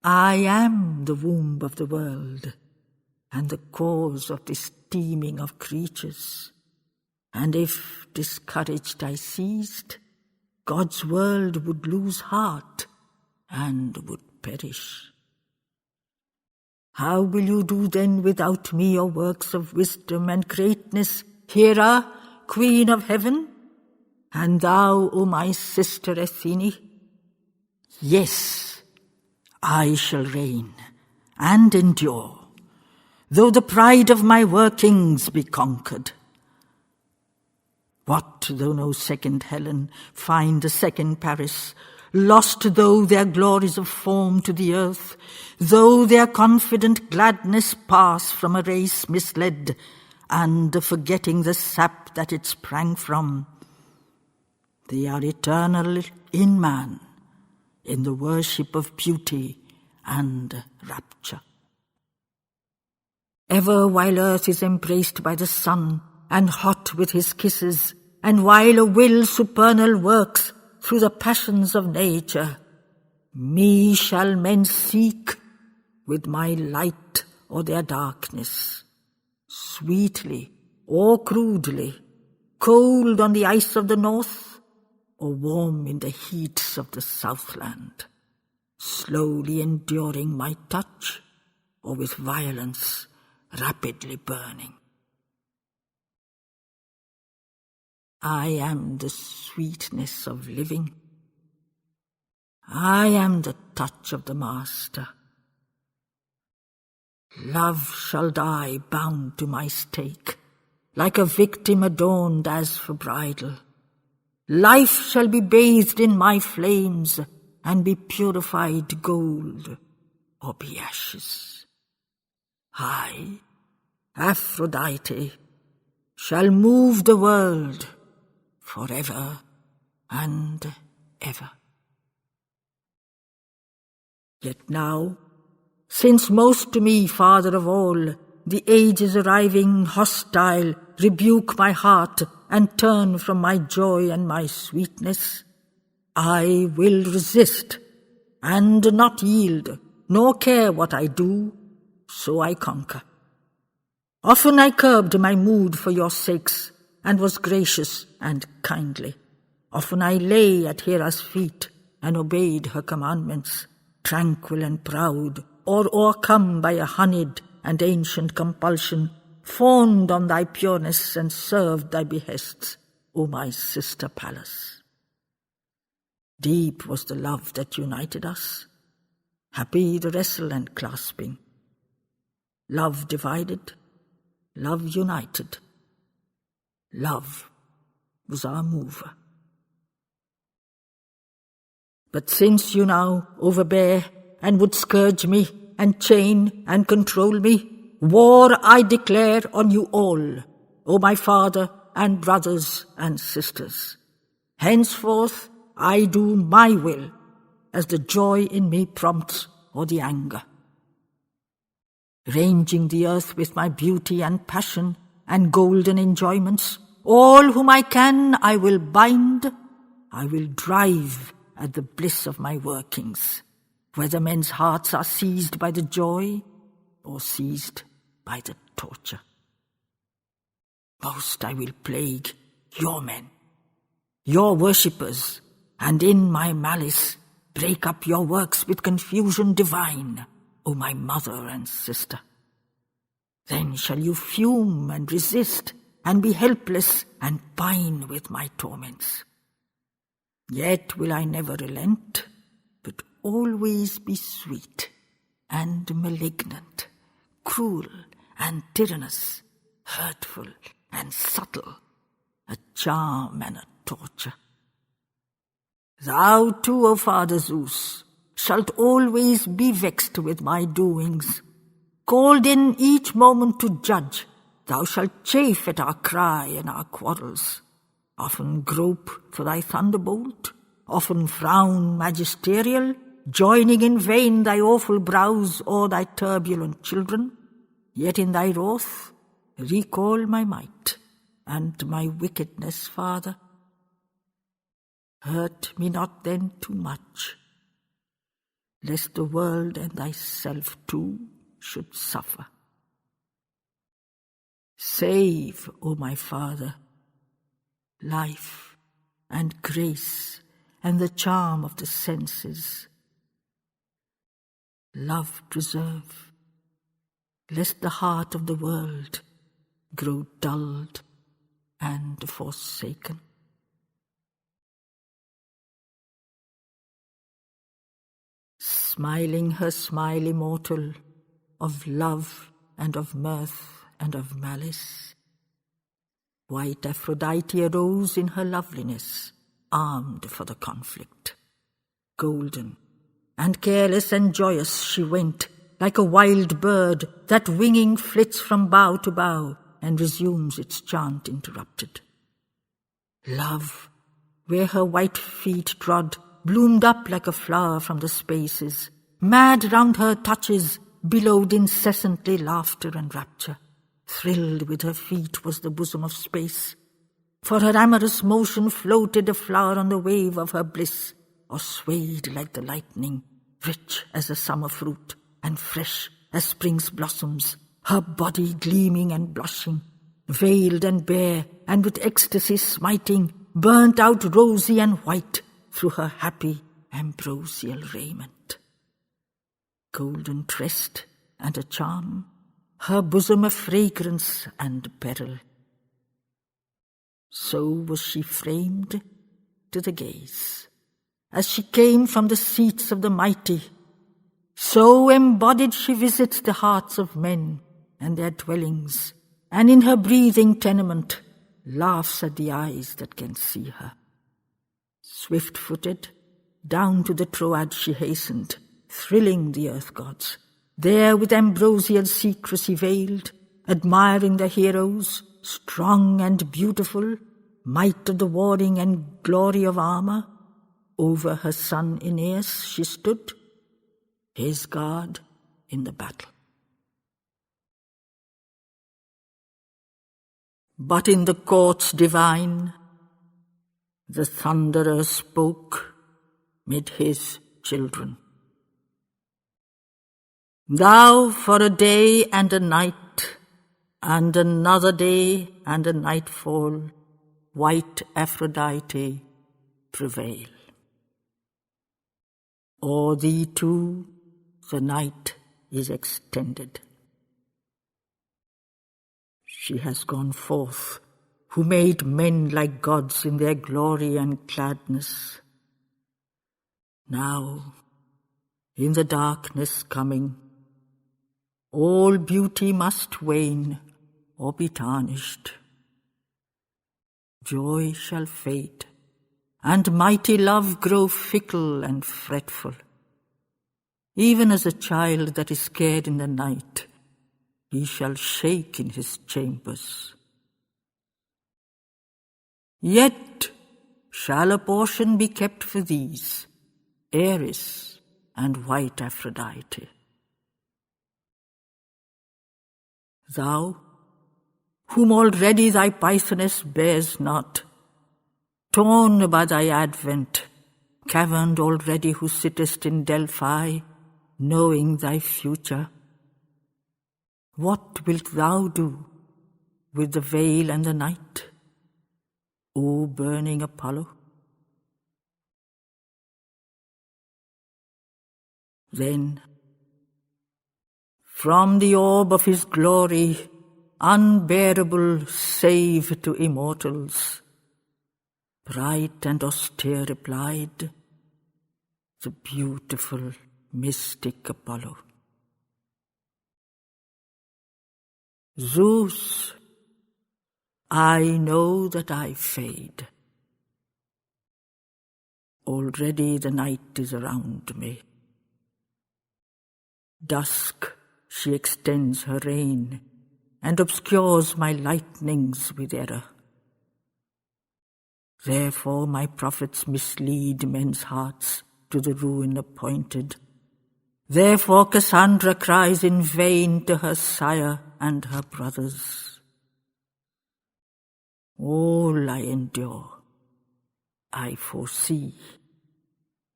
I am the womb of the world, and the cause of this teeming of creatures. And if discouraged I ceased, God's world would lose heart and would perish. How will you do then without me your works of wisdom and greatness, Hera, Queen of Heaven? And thou, O my sister Athene? Yes, I shall reign and endure, though the pride of my workings be conquered. What though no second Helen find a second Paris, lost though their glories of form to the earth, though their confident gladness pass from a race misled, and forgetting the sap that it sprang from, they are eternal in man, in the worship of beauty and rapture. Ever while earth is embraced by the sun, and hot with his kisses, and while a will supernal works through the passions of nature, me shall men seek with my light or their darkness, sweetly or crudely, cold on the ice of the north, or warm in the heats of the southland, slowly enduring my touch, or with violence rapidly burning. I am the sweetness of living. I am the touch of the Master. Love shall die bound to my stake, like a victim adorned as for bridal. Life shall be bathed in my flames, and be purified gold, or be ashes. I, Aphrodite, shall move the world forever and ever. Yet now, since most to me, Father of all, the ages arriving hostile rebuke my heart and turn from my joy and my sweetness, I will resist and not yield, nor care what I do, so I conquer. Often I curbed my mood for your sakes, and was gracious and kindly. Often I lay at Hera's feet, and obeyed her commandments, tranquil and proud, or o'ercome by a honeyed and ancient compulsion, fawned on thy pureness and served thy behests, O my sister Pallas. Deep was the love that united us, happy the wrestle and clasping. Love divided, love united. Love was our mover. But since you now overbear and would scourge me and chain and control me, war I declare on you all, O my father and brothers and sisters. Henceforth I do my will, as the joy in me prompts or the anger. Ranging the earth with my beauty and passion and golden enjoyments, all whom I can I will bind, I will drive at the bliss of my workings, whether men's hearts are seized by the joy or seized by the torture. Most I will plague your men, your worshippers, and in my malice break up your works with confusion divine, O my mother and sister. Then shall you fume and resist, and be helpless and pine with my torments. Yet will I never relent, but always be sweet and malignant, cruel and tyrannous, hurtful and subtle, a charm and a torture. Thou too, O Father Zeus, shalt always be vexed with my doings. Called in each moment to judge, thou shalt chafe at our cry and our quarrels, often grope for thy thunderbolt, often frown magisterial, joining in vain thy awful brows or thy turbulent children, yet in thy wrath recall my might and my wickedness, Father. Hurt me not then too much. lest the world and thyself too should suffer. Save, O my Father, life and grace and the charm of the senses. Love preserve, lest the heart of the world grow dulled and forsaken. Smiling her smile immortal of love and of mirth and of malice, white Aphrodite arose in her loveliness, armed for the conflict. Golden and careless and joyous she went, like a wild bird that winging flits from bough to bough and resumes its chant interrupted. Love, where her white feet trod, bloomed up like a flower from the spaces. Mad round her touches billowed incessantly laughter and rapture. Thrilled with her feet was the bosom of space. For her amorous motion floated a flower on the wave of her bliss, or swayed like the lightning, rich as a summer fruit, and fresh as spring's blossoms, her body gleaming and blushing, veiled and bare, and with ecstasy smiting, burnt out rosy and white through her happy ambrosial raiment. Golden tressed and a charm, her bosom a fragrance and beryl. So was she framed to the gaze, as she came from the seats of the mighty. So embodied she visits the hearts of men and their dwellings, and in her breathing tenement laughs at the eyes that can see her. Swift-footed, down to the Troad she hastened, thrilling the earth gods. There with ambrosial secrecy veiled, admiring the heroes, strong and beautiful, might of the warring and glory of armor. Over her son Aeneas she stood, his guard in the battle. But in the courts divine, the Thunderer spoke mid his children. Thou for a day and a night, and another day and a nightfall, white Aphrodite, prevail. O'er thee too the night is extended. She has gone forth, who made men like gods in their glory and gladness. Now, in the darkness coming, all beauty must wane or be tarnished. Joy shall fade, and mighty love grow fickle and fretful. Even as a child that is scared in the night, he shall shake in his chambers. Yet shall a portion be kept for these, Eris and white Aphrodite. Thou, whom already thy Pythoness bears not, torn by thy advent, caverned already who sittest in Delphi, knowing thy future, what wilt thou do with the veil and the night, O burning Apollo? Then, from the orb of his glory, unbearable save to immortals, bright and austere replied the beautiful mystic Apollo. Zeus, I know that I fade. Already the night is around me. Dusk she extends her reign and obscures my lightnings with error. Therefore my prophets mislead men's hearts to the ruin appointed. Therefore Cassandra cries in vain to her sire and her brothers. All I endure, I foresee,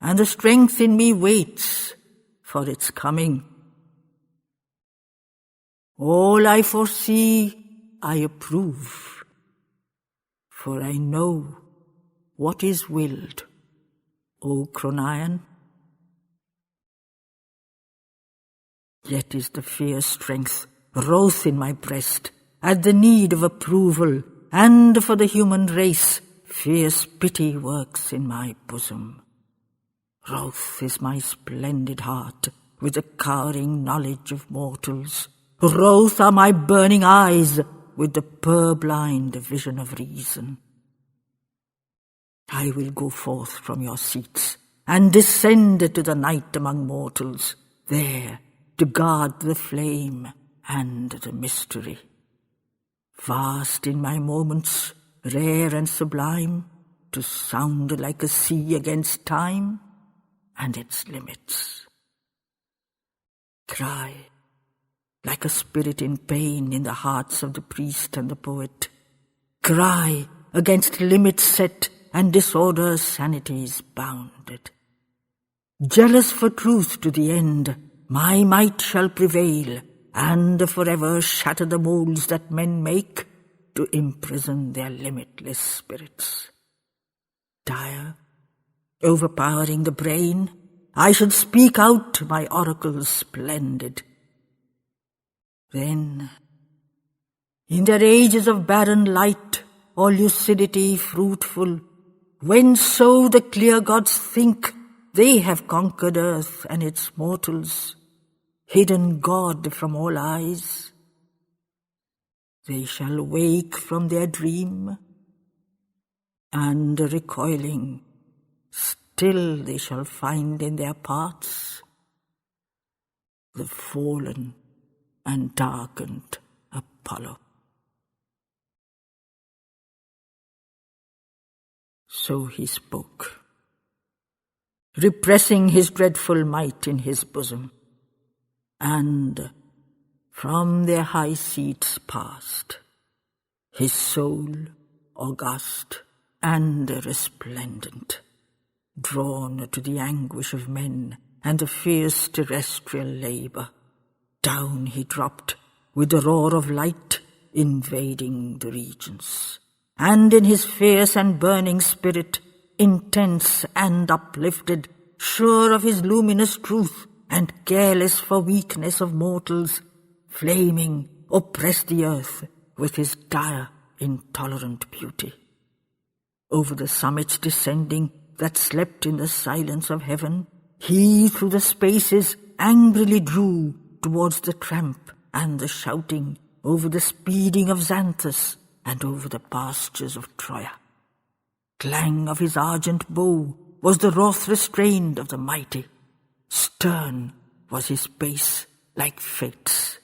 and the strength in me waits for its coming. All I foresee, I approve, for I know what is willed, O Cronion. Yet is the fierce strength wroth in my breast at the need of approval, and for the human race fierce pity works in my bosom. Wroth is my splendid heart with the cowering knowledge of mortals. Wroth are my burning eyes with the purblind vision of reason. I will go forth from your seats and descend to the night among mortals, there to guard the flame and the mystery. Vast in my moments, rare and sublime, to sound like a sea against time and its limits. Cry like a spirit in pain in the hearts of the priest and the poet. Cry against limits set and disorder's sanities bounded. Jealous for truth to the end, my might shall prevail, and forever shatter the molds that men make to imprison their limitless spirits. Dire, overpowering the brain, I should speak out my oracles splendid. Then, in their ages of barren light or lucidity fruitful, when so the clear gods think they have conquered earth and its mortals, hidden God from all eyes, they shall wake from their dream, and recoiling, still they shall find in their paths the fallen and darkened Apollo. So he spoke, repressing his dreadful might in his bosom, and from their high seats passed, his soul august and resplendent, drawn to the anguish of men and the fierce terrestrial labour. Down he dropped with the roar of light invading the regions, and in his fierce and burning spirit, intense and uplifted, sure of his luminous truth and careless for weakness of mortals, flaming, oppressed the earth with his dire, intolerant beauty. Over the summits descending that slept in the silence of heaven, he through the spaces angrily drew towards the tramp and the shouting, over the speeding of Xanthus and over the pastures of Troia. Clang of his argent bow was the wrath restrained of the mighty. Stern was his pace like fate's.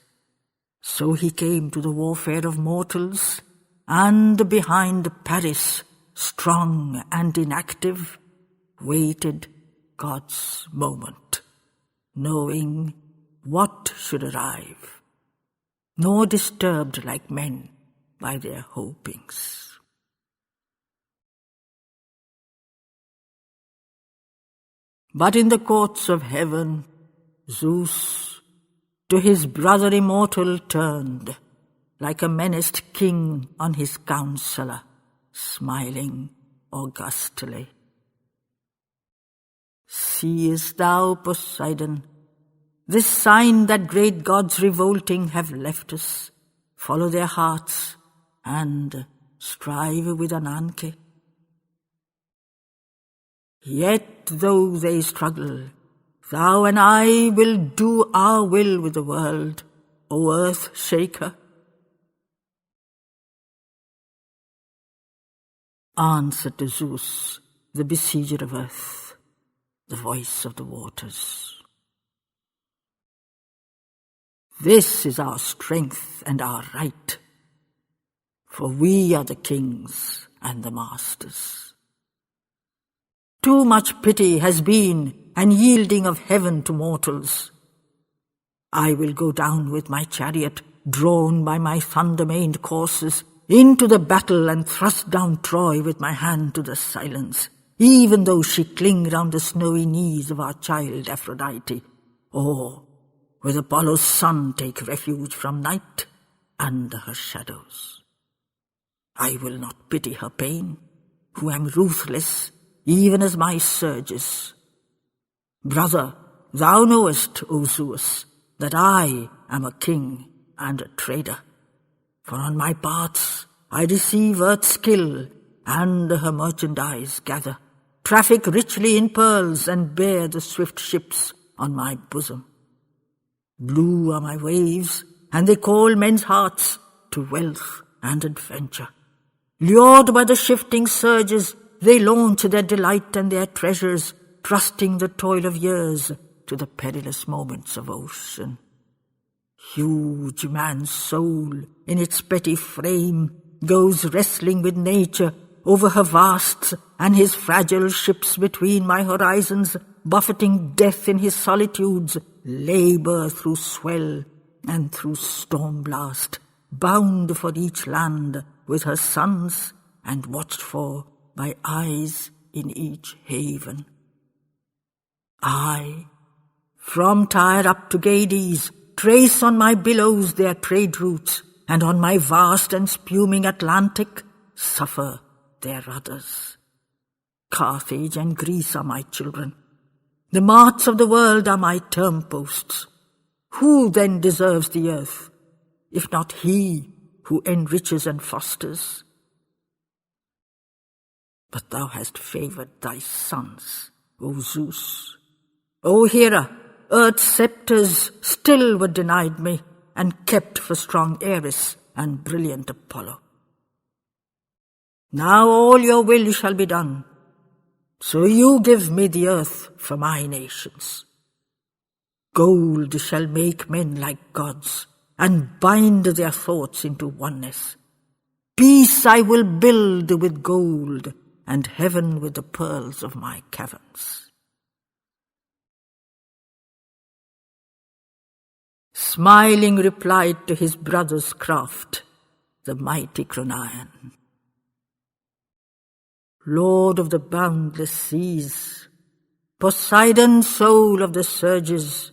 So he came to the warfare of mortals, and behind Paris, strong and inactive, waited God's moment, knowing what should arrive, nor disturbed like men by their hopings. But in the courts of heaven, Zeus to his brother immortal turned, like a menaced king on his counsellor, smiling augustly. Seest thou, Poseidon, this sign that great gods revolting have left us, follow their hearts, and strive with Ananke? Yet though they struggle, thou and I will do our will with the world, O earth shaker. Answer to Zeus, the besieger of earth, the voice of the waters. This is our strength and our right, for we are the kings and the masters. Too much pity has been and yielding of heaven to mortals. I will go down with my chariot, drawn by my thunder-maned coursers, into the battle and thrust down Troy with my hand to the silence, even though she cling round the snowy knees of our child Aphrodite, or with Apollo's son take refuge from night under her shadows. I will not pity her pain, who am ruthless, even as my surges. Brother, thou knowest, O Zeus, that I am a king and a trader. For on my parts I receive earth's skill, and her merchandise gather, traffic richly in pearls, and bear the swift ships on my bosom. Blue are my waves, and they call men's hearts to wealth and adventure. Lured by the shifting surges, they launch their delight and their treasures, trusting the toil of years to the perilous moments of ocean. Huge man's soul in its petty frame goes wrestling with nature over her vasts, and his fragile ships between my horizons, buffeting death in his solitudes, labor through swell and through storm blast, bound for each land with her sons and watched for by eyes in each haven. I, from Tyre up to Gades, trace on my billows their trade routes, and on my vast and spuming Atlantic suffer their rudders. Carthage and Greece are my children. The marts of the world are my term-posts. Who then deserves the earth, if not he who enriches and fosters? But thou hast favoured thy sons, O Zeus. O Hera, earth's sceptres still were denied me, and kept for strong Ares and brilliant Apollo. Now all your will shall be done, so you give me the earth for my nations. Gold shall make men like gods, and bind their thoughts into oneness. Peace I will build with gold, and heaven with the pearls of my caverns. Smiling replied to his brother's craft the mighty Cronion. Lord of the boundless seas, Poseidon, soul of the surges,